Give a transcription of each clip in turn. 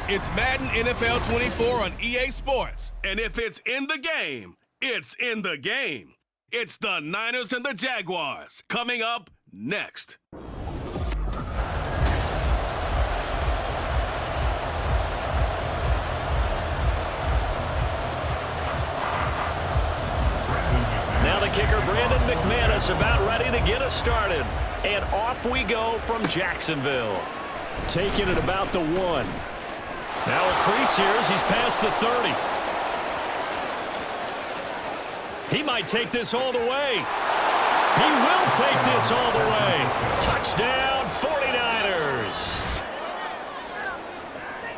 It's Madden NFL 24 on EA Sports. And if it's in the game, it's in the game. It's the Niners and the Jaguars coming up next. Now the kicker, Brandon McManus, about ready to get us started. And off we go from Jacksonville. Taking it about the 1. Now a crease here as he's past the 30. He might take this all the way. He will take this all the way. Touchdown, 49ers.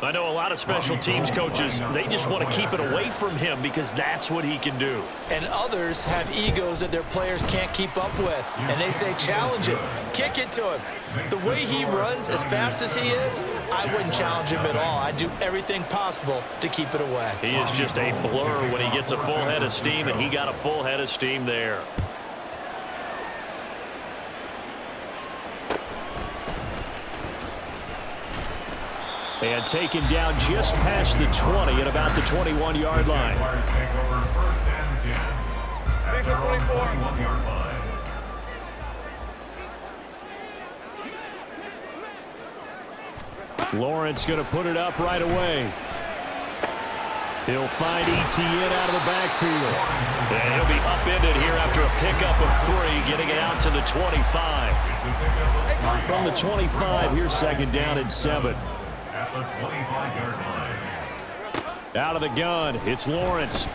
I know a lot of special teams coaches, they just want to keep it away from him because that's what he can do. And others have egos that their players can't keep up with. And they say, challenge him, kick it to him. The way he runs as fast as he is, I wouldn't challenge him at all. I'd do everything possible to keep it away. He is just a blur when he gets a full head of steam, and he got a full head of steam there. And taken down just past the 20 at about the 21-yard line. Lawrence going to put it up right away. He'll find ETN out of the backfield. And he'll be upended here after a pickup of 3, getting it out to the 25. From the 25, here's second down and 7. At the 25-yard line. Out of the gun, it's Lawrence.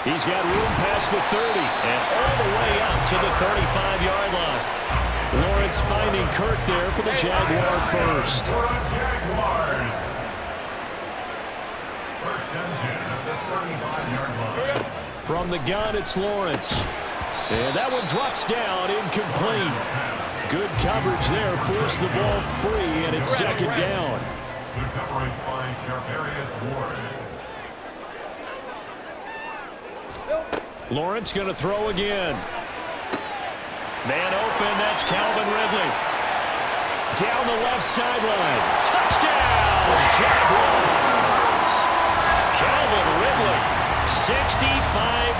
He's got room past the 30 and all the way up to the 35-yard line. Lawrence finding Kirk there for the Jaguar first. Jaguars. First and 10 at the 35-yard line. From the gun, it's Lawrence. And that one drops down, incomplete. Good coverage there, forced the ball free, and it's second down. Good coverage by Charvarius Ward. Lawrence going to throw again. Man open, that's Calvin Ridley. Down the left sideline. Touchdown, Jaguars! Calvin Ridley, 65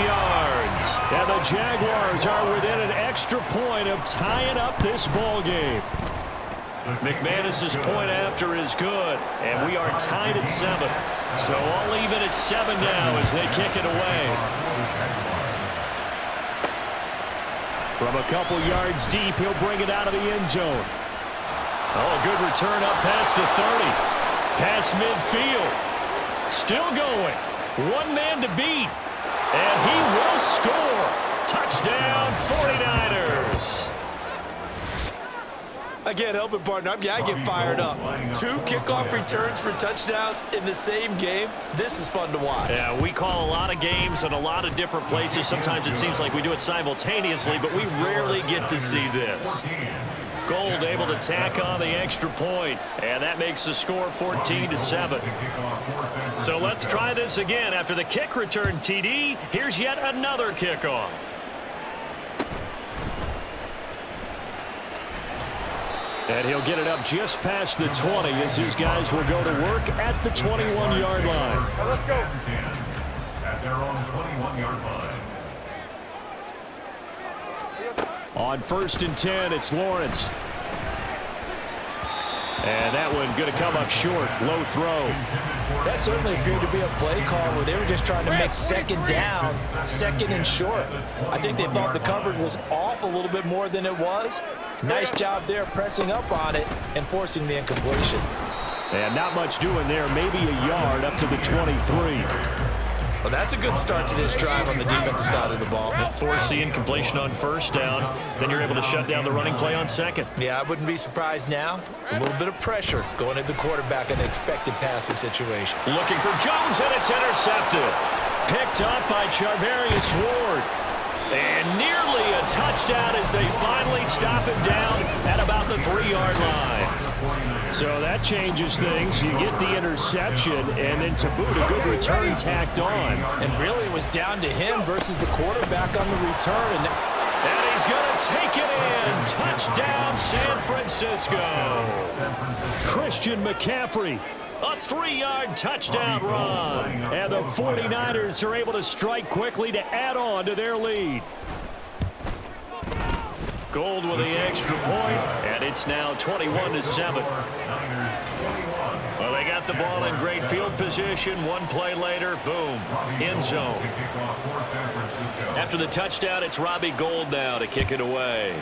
yards. And the Jaguars are within an extra point of tying up this ball game. McManus's point after is good, and we are tied at 7. So all even at 7 now as they kick it away. From a couple yards deep, he'll bring it out of the end zone. Oh, a good return up past the 30. Past midfield. Still going. One man to beat. And he will score. Touchdown, 49ers. Again, helping partner, I get fired up. 2 kickoff returns for touchdowns in the same game. This is fun to watch. Yeah, we call a lot of games in a lot of different places. Sometimes it seems like we do it simultaneously, but we rarely get to see this. Gold able to tack on the extra point, and that makes the score 14-7. So let's try this again. After the kick return TD, here's yet another kickoff. And he'll get it up just past the 20 as his guys will go to work at the 21-yard line. Let's go. At their own 21-yard line. On 1st and 10, it's Lawrence. And that one going to come up short. Low throw. That certainly appeared to be a play call where they were just trying to make second down, second and short. I think they thought the coverage was off a little bit more than it was. Nice job there pressing up on it and forcing the incompletion. And not much doing there. Maybe a yard up to the 23. Well, that's a good start to this drive on the defensive side of the ball. Force the incompletion on 1st down. Then you're able to shut down the running play on 2nd. Yeah, I wouldn't be surprised now. A little bit of pressure going at the quarterback in an expected passing situation. Looking for Jones, and it's intercepted. Picked up by Charvarius Ward. And nearly a touchdown as they finally stop him down at about the 3-yard line. So that changes things. You get the interception, and then to boot, a good return tacked on. And really it was down to him versus the quarterback on the return. And And he's going to take it in. Touchdown, San Francisco. Christian McCaffrey, a 3-yard touchdown run. And the 49ers are able to strike quickly to add on to their lead. Gold with the extra point, and it's now 21-7. Well, they got the ball in great field position. One play later, boom, end zone. After the touchdown, it's Robbie Gould now to kick it away.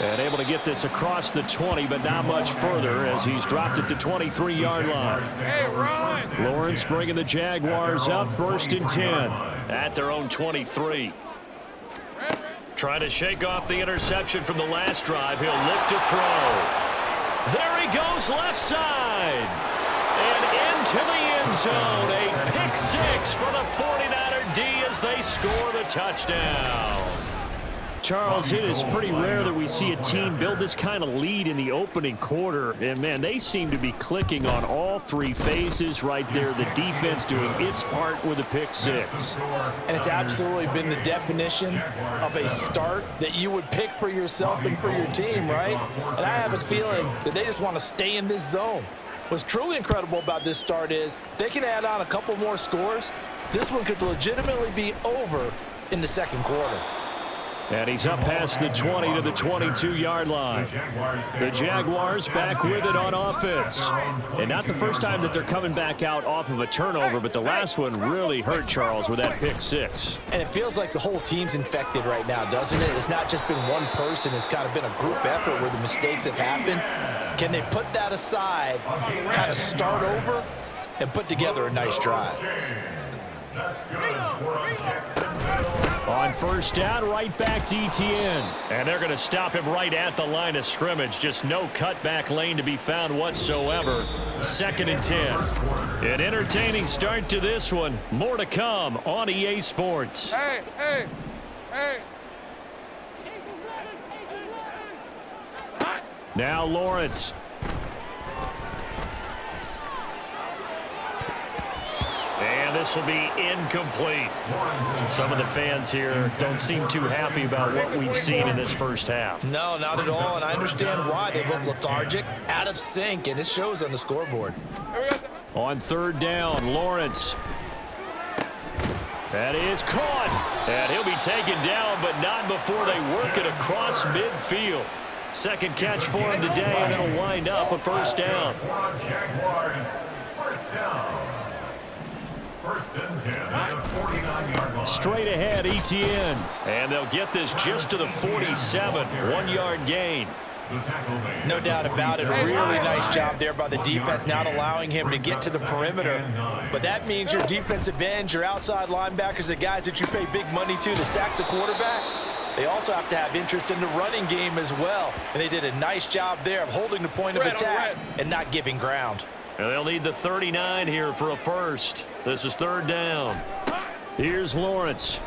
And able to get this across the 20, but not much further as he's dropped it to 23-yard line. Hey, Ron. Lawrence bringing the Jaguars up 1st and 10 at their own 23. Trying to shake off the interception from the last drive. He'll look to throw. There he goes left side. And into the end zone. A pick 6 for the 49er D as they score the touchdown. Charles, it is pretty rare that we see a team build this kind of lead in the opening quarter. And, man, they seem to be clicking on all 3 phases right there. The defense doing its part with a pick 6. And it's absolutely been the definition of a start that you would pick for yourself and for your team, right? And I have a feeling that they just want to stay in this zone. What's truly incredible about this start is they can add on a couple more scores. This one could legitimately be over in the second quarter. And he's up past the 20 to the 22-yard line. The Jaguars back with it on offense. And not the first time that they're coming back out off of a turnover, but the last one really hurt Charles with that pick 6. And it feels like the whole team's infected right now, doesn't it? It's not just been one person. It's kind of been a group effort where the mistakes have happened. Can they put that aside, kind of start over, and put together a nice drive? On first down, right back to ETN. And they're going to stop him right at the line of scrimmage. Just no cutback lane to be found whatsoever. 2nd and 10. An entertaining start to this one. More to come on EA Sports. Hey, hey, hey. Now Lawrence. And this will be incomplete. Some of the fans here don't seem too happy about what we've seen in this first half. No, not at all, and I understand why. They look lethargic, out of sync, and it shows on the scoreboard. On 3rd down, Lawrence. That is caught. And he'll be taken down, but not before they work it across midfield. Second catch for him today, and it'll wind up a first down. Jaguars, first down. 1st and 10 at the 49-yard line. Straight ahead, ETN. And they'll get this just to the 47. 1-yard gain. No doubt about it. A really nice job there by the defense, not allowing him to get to the perimeter. But that means your defensive ends, your outside linebackers, the guys that you pay big money to sack the quarterback, they also have to have interest in the running game as well. And they did a nice job there of holding the point of attack and not giving ground. And they'll need the 39 here for a first. This is 3rd down. Here's Lawrence.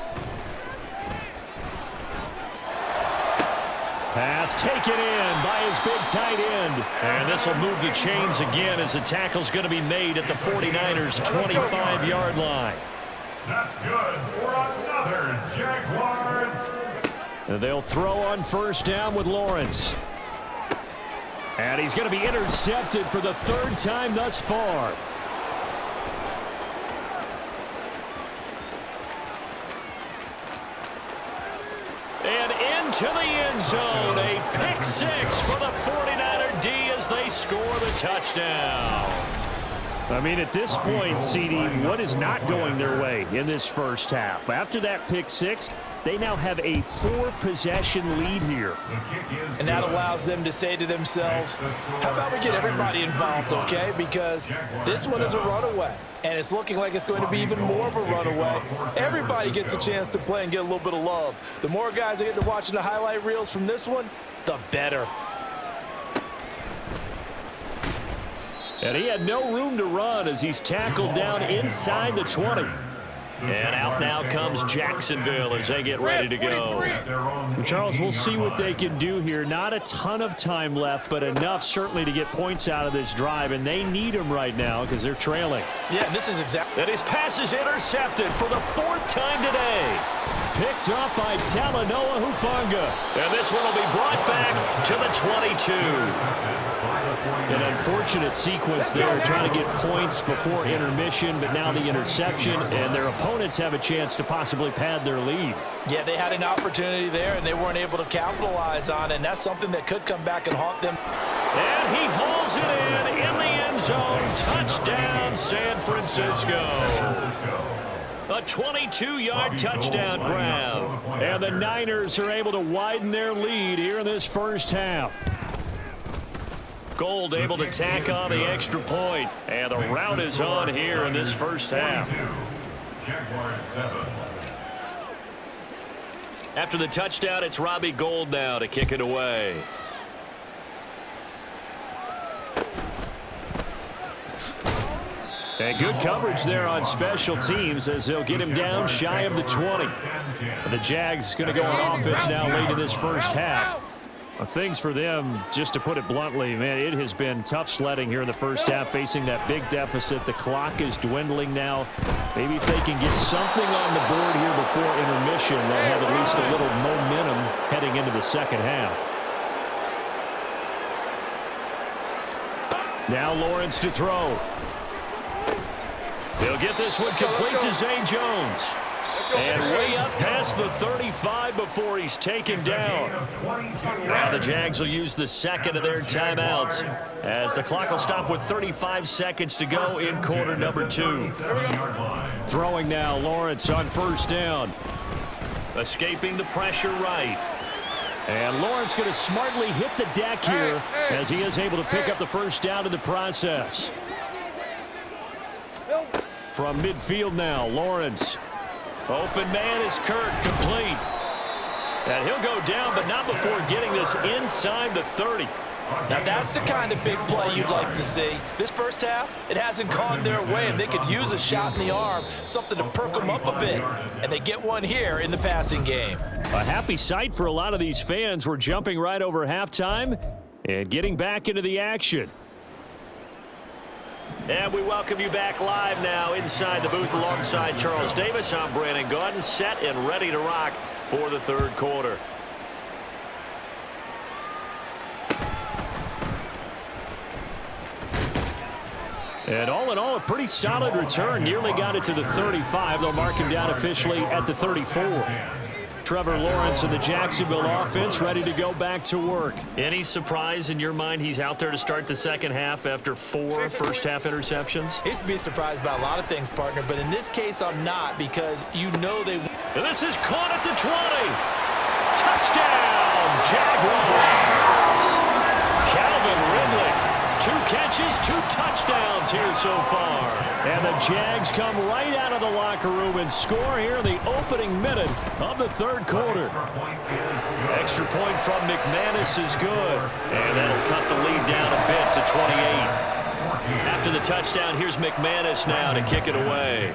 Pass taken in by his big tight end. And this will move the chains again as the tackle's going to be made at the 49ers' 25-yard line. That's good for another Jaguars. And they'll throw on first down with Lawrence. And he's going to be intercepted for the 3rd time thus far. And into the end zone. A pick 6 for the 49er D as they score the touchdown. I mean, at this point, CD, what is not going their way in this first half? After that pick 6, they now have a 4-possession lead here. And that allows them to say to themselves, how about we get everybody involved, okay? Because this one is a runaway, and it's looking like it's going to be even more of a runaway. Everybody gets a chance to play and get a little bit of love. The more guys that get to watching the highlight reels from this one, the better. And he had no room to run as he's tackled down inside the 20. And out now comes Jacksonville as they get ready to go. Charles, We'll see what they can do here. Not a ton of time left, but enough certainly to get points out of this drive, and they need them right now because they're trailing. Yeah, this is exactly. And his pass is intercepted for the 4th time today. Picked up by Talanoa Hufanga. And this one will be brought back to the 22. An unfortunate sequence there, trying to get points before intermission, but now the interception, and their opponents have a chance to possibly pad their lead. Yeah, they had an opportunity there, and they weren't able to capitalize on it, and that's something that could come back and haunt them. And he hauls it in the end zone. Touchdown, San Francisco. A 22-yard touchdown grab. And the Niners are able to widen their lead here in this first half. Gold able to tack on the extra point. And the rout is on here in this first half. Jaguars 7. After the touchdown, it's Robbie Gould now to kick it away. And good coverage there on special teams as they'll get him down shy of the 20. And the Jags going to go on offense now late in this first half. Things for them, just to put it bluntly, man, it has been tough sledding here in the first half, facing that big deficit. The clock is dwindling now. Maybe if they can get something on the board here before intermission, they'll have at least a little momentum heading into the second half. Now Lawrence to throw. They'll get this one complete to Zay Jones. And way up past the 35 before he's taken down. Now the Jags will use the second of their timeouts as the clock will stop with 35 seconds to go in quarter number 2. Throwing now, Lawrence on first down. Escaping the pressure right. And Lawrence going to smartly hit the deck here as he is able to pick up the first down in the process. From midfield now, Lawrence. Open man is Kurt, complete. And he'll go down, but not before getting this inside the 30. Now, that's the kind of big play you'd like to see. This first half, it hasn't gone their way, and they could use a shot in the arm, something to perk them up a bit. And they get one here in the passing game. A happy sight for a lot of these fans. We're jumping right over halftime and getting back into the action. And we welcome you back live now inside the booth alongside Charles Davis. I'm Brandon Gaudin, set and ready to rock for the third quarter. And all in all, a pretty solid return. Nearly got it to the 35. They'll mark him down officially at the 34. Trevor Lawrence and the Jacksonville offense ready to go back to work. Any surprise in your mind he's out there to start the second half after 4 first-half interceptions? He's to be surprised by a lot of things, partner, but in this case I'm not, because you know they... And this is caught at the 20. Touchdown, Jaguars. Calvin Ridley. 2 catches, 2 touchdowns here so far. And the Jags come right out of the locker room and score here in the opening minute of the third quarter. Extra point from McManus is good. And that'll cut the lead down a bit to 28. After the touchdown, here's McManus now to kick it away.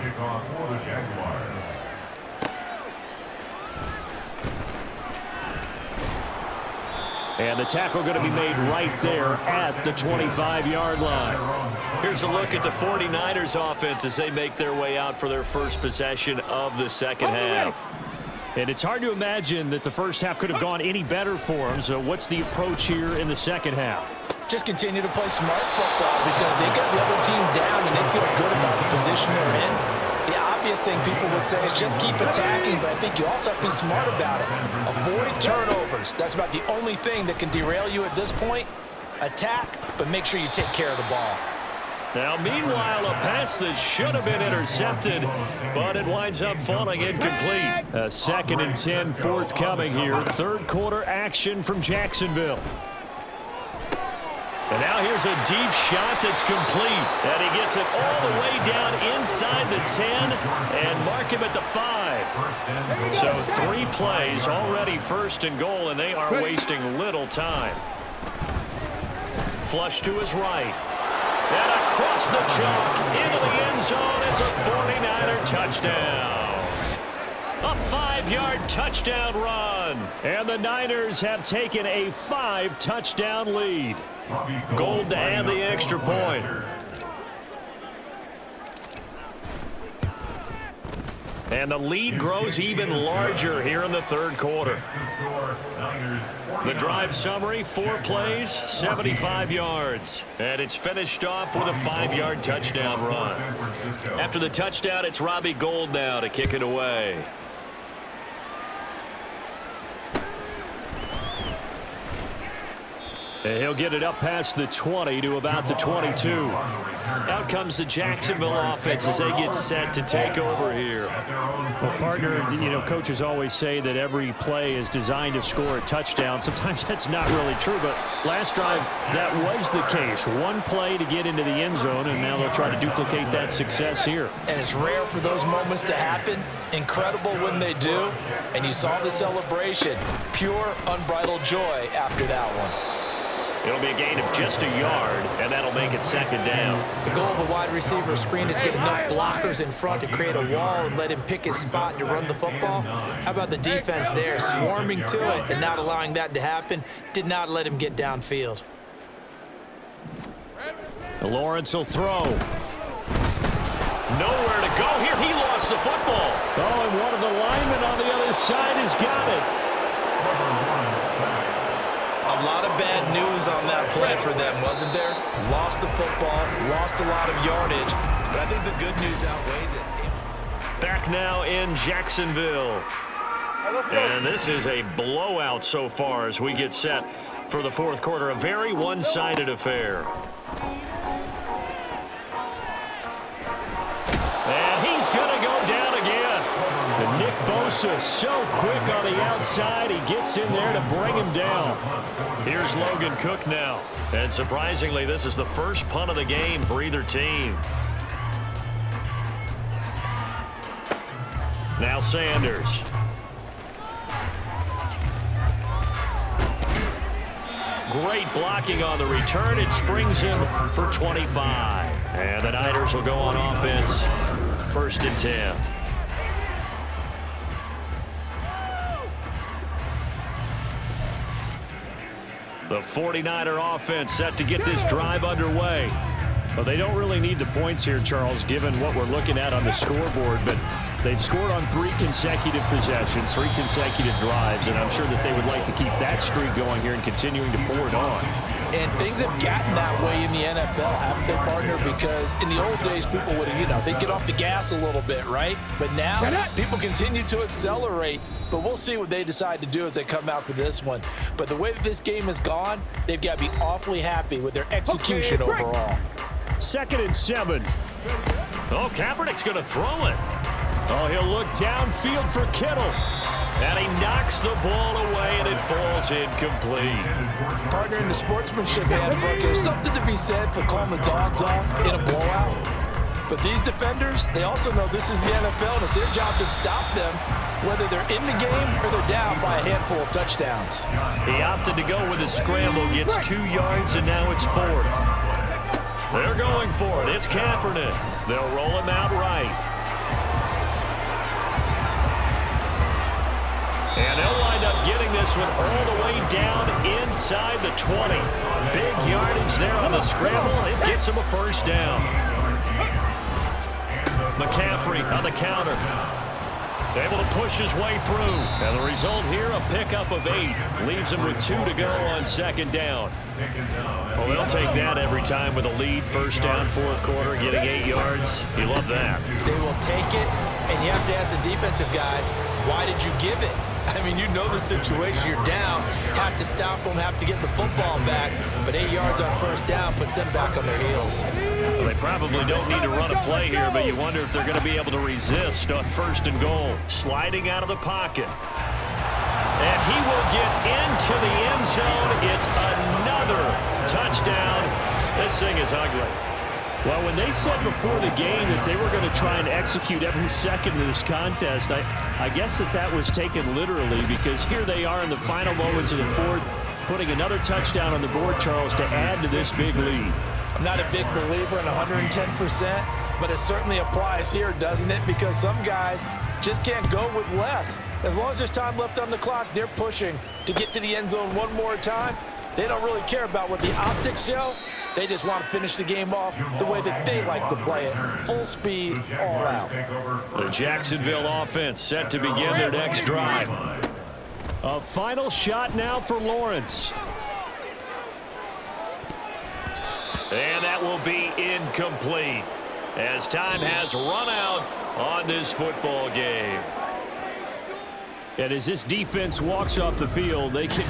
And the tackle going to be made right there at the 25-yard line. Here's a look at the 49ers offense as they make their way out for their first possession of the second half. And it's hard to imagine that the first half could have gone any better for them. So what's the approach here in the second half? Just continue to play smart football because they got the other team down and they feel good about the position they're in. The obvious thing people would say is just keep attacking, but I think you also have to be smart about it. Avoid turnovers. That's about the only thing that can derail you at this point. Attack, but make sure you take care of the ball. Now, meanwhile, a pass that should have been intercepted, but it winds up falling incomplete. A 2nd and 10 forthcoming here. Third quarter action from Jacksonville. And now here's a deep shot that's complete. And he gets it all the way down inside the 10 and mark him at the 5. So 3 plays already first and goal, and they are wasting little time. Flush to his right. And across the chalk, into the end zone. It's a 49er touchdown. A 5-yard touchdown run. And the Niners have taken a 5-touchdown lead. Gold to add the extra point. And the lead grows even larger here in the third quarter. The drive summary, 4 plays, 75 yards. And it's finished off with a 5-yard touchdown run. After the touchdown, it's Robbie Gould now to kick it away. And he'll get it up past the 20 to about the 22. Out comes the Jacksonville offense as they get set to take over here. Well, partner, you know, coaches always say that every play is designed to score a touchdown. Sometimes that's not really true, but last drive, that was the case. One play to get into the end zone, and now they'll try to duplicate that success here. And it's rare for those moments to happen. Incredible when they do. And you saw the celebration. Pure, unbridled joy after that one. It'll be a gain of just a yard, and that'll make it second down. The goal of a wide receiver screen is get enough blockers in front to create a wall and let him pick his spot to run the football. How about the defense there, swarming to it and not allowing that to happen? Did not let him get downfield. Lawrence will throw. Nowhere to go here. He lost the football. Oh, and one of the linemen on the other side has got it. A lot of bad news on that play for them, wasn't there? Lost the football, lost a lot of yardage, but I think the good news outweighs it. Back now in Jacksonville. And this is a blowout so far as we get set for the fourth quarter. A very one-sided affair. And he's going to go down again. And Nick Bosa so quick on the outside. He gets in there to bring him down. Here's Logan Cook now. And surprisingly, this is the first punt of the game for either team. Now Sanders. Great blocking on the return. It springs him for 25. And the Niners will go on offense. 1st and 10. The 49er offense set to get this drive underway. Well, they don't really need the points here, Charles, given what we're looking at on the scoreboard, but they've scored on 3 consecutive possessions, 3 consecutive drives, and I'm sure that they would like to keep that streak going here and continuing to pour it on. And things have gotten that way in the NFL, haven't they, partner? Because in the old days, people would, they'd get off the gas a little bit, right? But now, people continue to accelerate. But we'll see what they decide to do as they come out for this one. But the way that this game has gone, they've got to be awfully happy with their execution overall. 2nd and 7. Oh, Kaepernick's going to throw it. Oh, he'll look downfield for Kittle. And he knocks the ball away, and it falls incomplete. Partner, in the sportsmanship handbook, there's something to be said for calling the dogs off in a blowout. But these defenders, they also know this is the NFL, and it's their job to stop them, whether they're in the game or they're down by a handful of touchdowns. He opted to go with a scramble, gets 2 yards, and now it's 4th. They're going for it. It's Kaepernick. They'll roll him out right. And they'll wind up getting this one all the way down inside the 20. Big yardage there on the scramble. It gets him a 1st down. McCaffrey on the counter. Able to push his way through. And the result here, a pickup of 8. Leaves him with 2 to go on 2nd down. Well, they'll take that every time with a lead. 1st down, 4th quarter, getting 8 yards. You love that. They will take it, and you have to ask the defensive guys, why did you give it? I mean, you know the situation. You're down. Have to stop them, have to get the football back. But 8 yards on 1st down puts them back on their heels. Well, they probably don't need to run a play here, but you wonder if they're going to be able to resist on 1st and goal. Sliding out of the pocket. And he will get into the end zone. It's another touchdown. This thing is ugly. Well, when they said before the game that they were going to try and execute every second of this contest, I guess that was taken literally, because here they are in the final moments of the 4th, putting another touchdown on the board, Charles, to add to this big lead. I'm not a big believer in 110%, but it certainly applies here, doesn't it? Because some guys just can't go with less. As long as there's time left on the clock, they're pushing to get to the end zone one more time. They don't really care about what the optics show. They just want to finish the game off the way that they like to play it. Full speed, all out. The Jacksonville offense set to begin their next drive. A final shot now for Lawrence. And that will be incomplete as time has run out on this football game. And as this defense walks off the field, they can